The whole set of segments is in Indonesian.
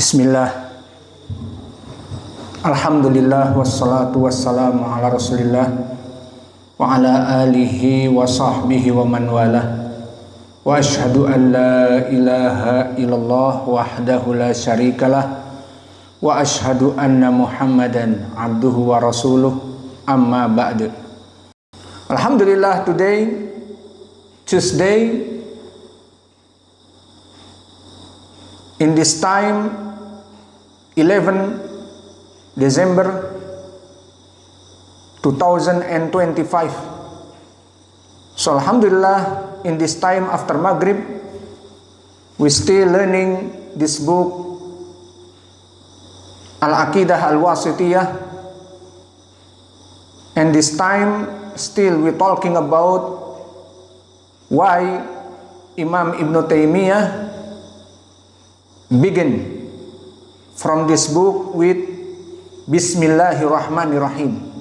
Bismillah. Alhamdulillah wassalatu wassalamu ala Rasulillah wa ala alihi wa sahbihi wa man walah. Wa ashhadu an la ilaha illallah wahdahu la syarikalah wa ashhadu anna Muhammadan abduhu wa rasuluh, amma ba'du. Alhamdulillah, today Tuesday, in this time 11 December 2025. So Alhamdulillah, in this time after Maghrib, we still learning this book Al-Aqidah Al-Wasitiyah, and this time still we talking about why Imam Ibn Taymiyyah begin from this book with Bismillahirrahmanirrahim.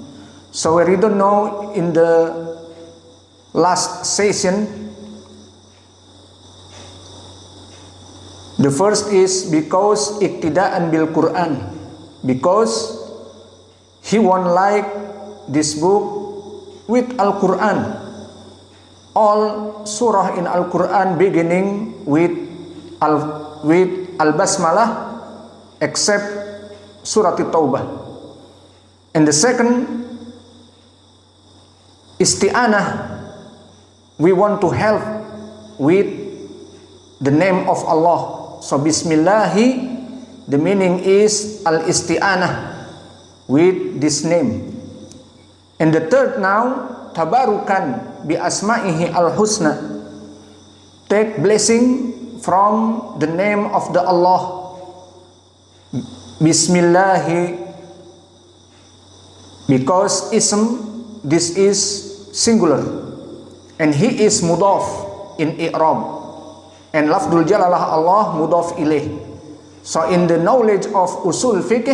So we don't know, in the last session, the first is because iktidaan bil Quran, because he won't like this book with Al-Quran. All surah in Al-Quran beginning with Al-Basmalah except Surah At-Taubah. And the second, isti'anah, we want to help with the name of Allah. So Bismillahi, the meaning is al-isti'anah, with this name. And the third now, tabarukan bi asma'ihi al-husna, take blessing from the name of the Allah. Bismillahi, because ism, this is singular, and he is mudaf in i'rab, and lafdul jalalah Allah mudaf ilaih. So in the knowledge of usul fiqh,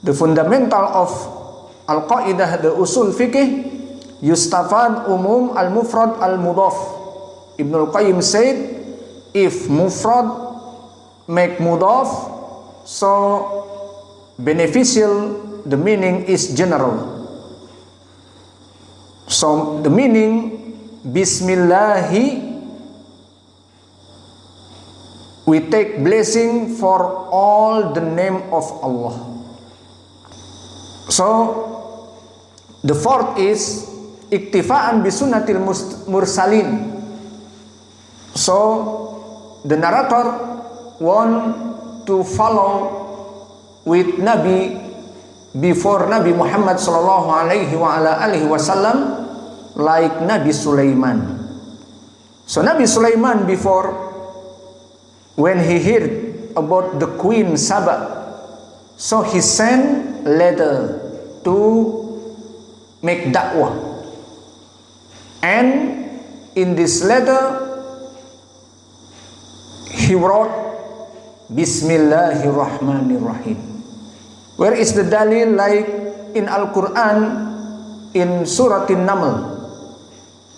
the fundamental of al-qaidah, the usul fiqh, yustafad umum al-mufrad al-mudaf. Ibn al-Qayyim said, if mufrad make mudaf, so beneficial, the meaning is general. So the meaning Bismillahi, we take blessing for all the name of Allah. So the fourth is iktifaan bi sunnatil mursalin. So the narrator want to follow with Nabi before Nabi Muhammad sallallahu alaihi wa ala alihi wasallam, like Nabi Sulaiman. So Nabi Sulaiman, before, when he heard about the Queen Saba, so he sent letter to make dakwah, and in this letter he wrote Bismillahirrahmanirrahim. Where is the dalil, like in Al-Quran, in Surah An-Naml,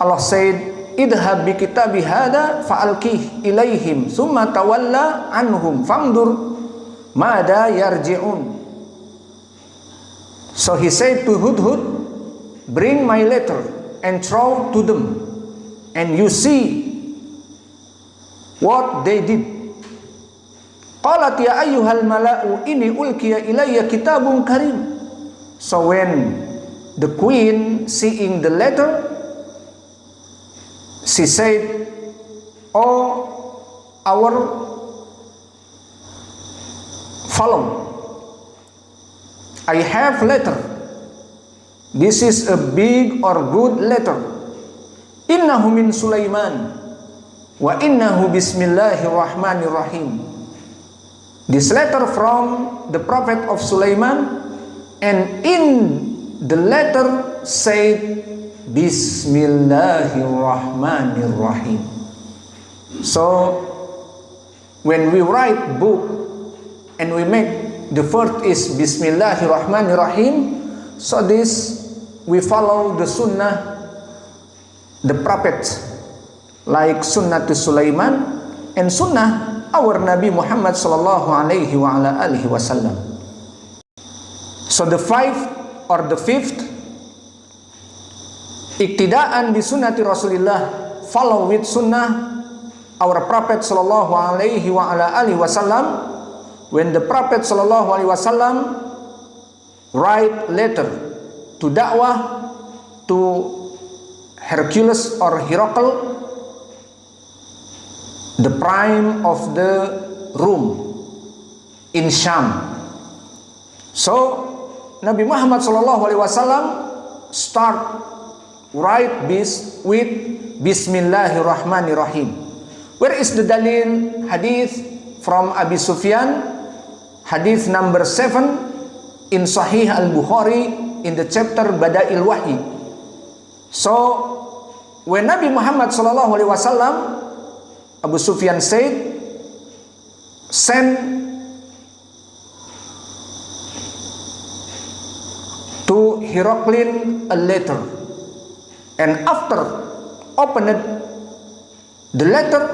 Allah said, idhab bi kitabi hada fa'alqih ilaihim summa tawalla anhum fangdur mada yarji'un. So he said to Hudhud, bring my letter and throw to them, and you see what they did. Qalat ya ayyuhal mala'u inni ulqiya ilayya kitabun karim. So when the queen seeing the letter, she said, oh, our follow, I have letter. This is a big or good letter. Innahu min Sulaiman wa innahu bismillahirrahmanirrahim. This letter from the prophet of Sulaiman, and in the letter said Bismillahirrahmanirrahim. So when we write book and we make the first is Bismillahirrahmanirrahim, so this we follow the sunnah, the prophet, like sunnah to Sulaiman and sunnah our Nabi Muhammad sallallahu alaihi wa ala alihi wasallam. So the fifth, iktidaan bi sunnati Rasulillah, follow with sunnah our Prophet sallallahu alaihi wa ala alihi wasallam. When the Prophet sallallahu alaihi wasallam write letter to dakwah to Hercules or Herakles, the prime of the Rome in Sham. So Nabi Muhammad sallallahu alaihi wasallam start write this with Bismillahirrahmanirrahim. Where is the dalil? Hadith from Abi Sufyan, hadith number 7 in Sahih Al-Bukhari in the chapter Bada'il Wahyi. So when Nabi Muhammad sallallahu alaihi wasallam, Abu Sufyan said, send to Heraklion a letter, and after opened the letter,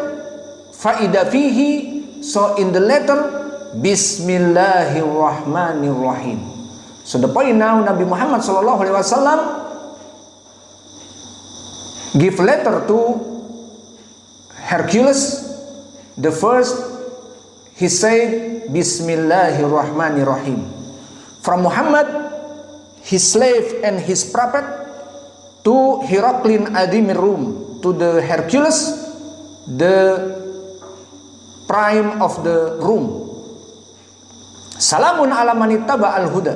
faida fihi, so in the letter Bismillahirrahmanirrahim. So the point now, Nabi Muhammad sallallahu alaihi wasallam give letter to Hercules. The first, he said Bismillahirrahmanirrahim. From Muhammad, his slave and his prophet, to Heraklion Adimir Rum, to the Hercules, the prime of the Rum. Salamun ala man ittaba al-huda.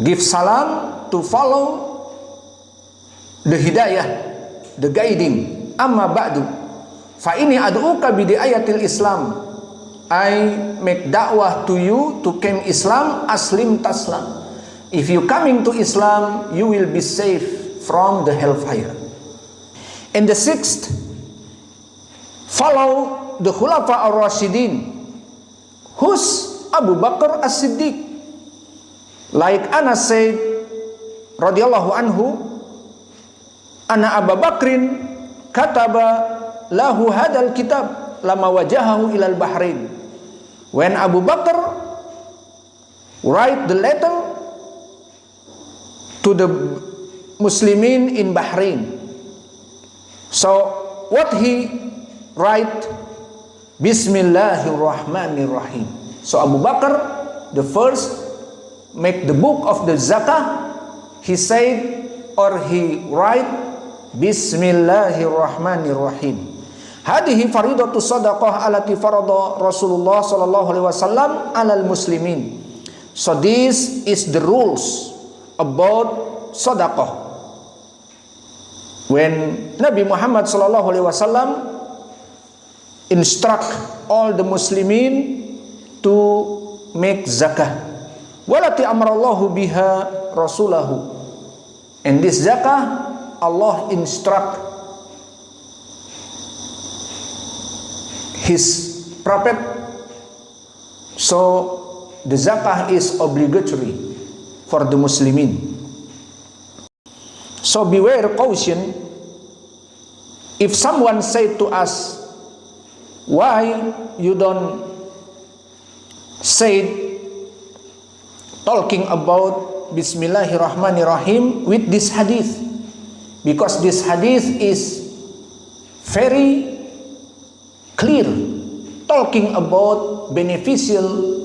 Give salam to follow the hidayah, the guiding. Amma ba'du, fa ini ad'uka bi ayatil Islam. I make dakwah to you to come Islam, aslim taslam. If you coming to Islam, you will be safe from the hellfire. And the sixth, follow the Khulafa ar-Rashidin, who's Abu Bakr as-Siddiq. Like Anas said radhiyallahu anhu, Ana Abu Bakrin kataba lahu hadal kitab lama wajahahu ilal Bahrain. When Abu Bakr write the letter to the Muslimin in Bahrain. So what he write? Bismillahirrahmanirrahim. So Abu Bakr, the first, make the book of the zakah, he said, or he write, Bismillahirrahmanirrahim. Hadihi faridatu sadaqah alati farada Rasulullah sallallahu alaihi wasallam alal muslimin. So this is the rules about sadaqah. When Nabi Muhammad sallallahu alaihi wasallam instruct all the muslimin to make zakah. Walati amrallahu biha rasulahu. And this zakah, Allah instruct His prophet. So the zakah is obligatory for the Muslimin. So beware caution. If someone say to us, why you don't say talking about Bismillahirrahmanirrahim with this hadith? Because this hadith is very clear, talking about beneficial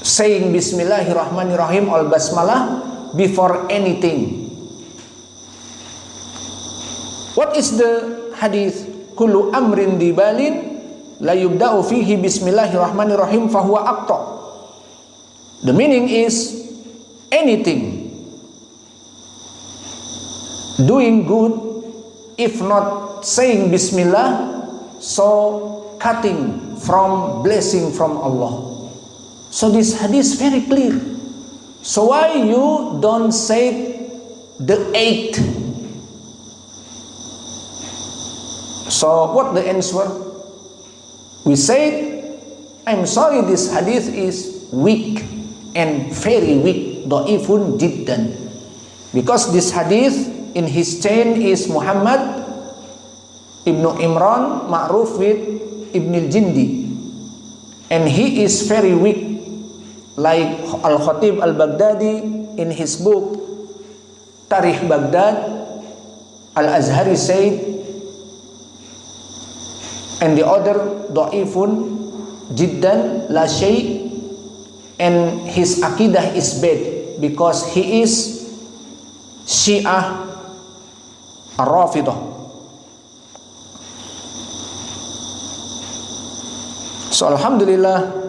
saying Bismillahirrahmanirrahim al basmalah before anything. What is the hadith? Kullu amrin dibalin la yubda'u fihi Bismillahirrahmanirrahim fahuwa aqta. The meaning is anything doing good, if not saying Bismillah, so cutting from blessing from Allah. So this hadith very clear. So why you don't say the 8? So what the answer? We said, I'm sorry, this hadith is weak and very weak, da'ifun jiddan. Because this hadith in his chain is Muhammad ibn Imran, ma'ruf with Ibn al-Jindi, and he is very weak, like Al-Khatib Al-Baghdadi in his book Tarikh Baghdad. Al-Azhari said, and the other da'ifun jiddan la shay, and his akidah is bad because he is Syiah Ar-Rafidah. So alhamdulillah,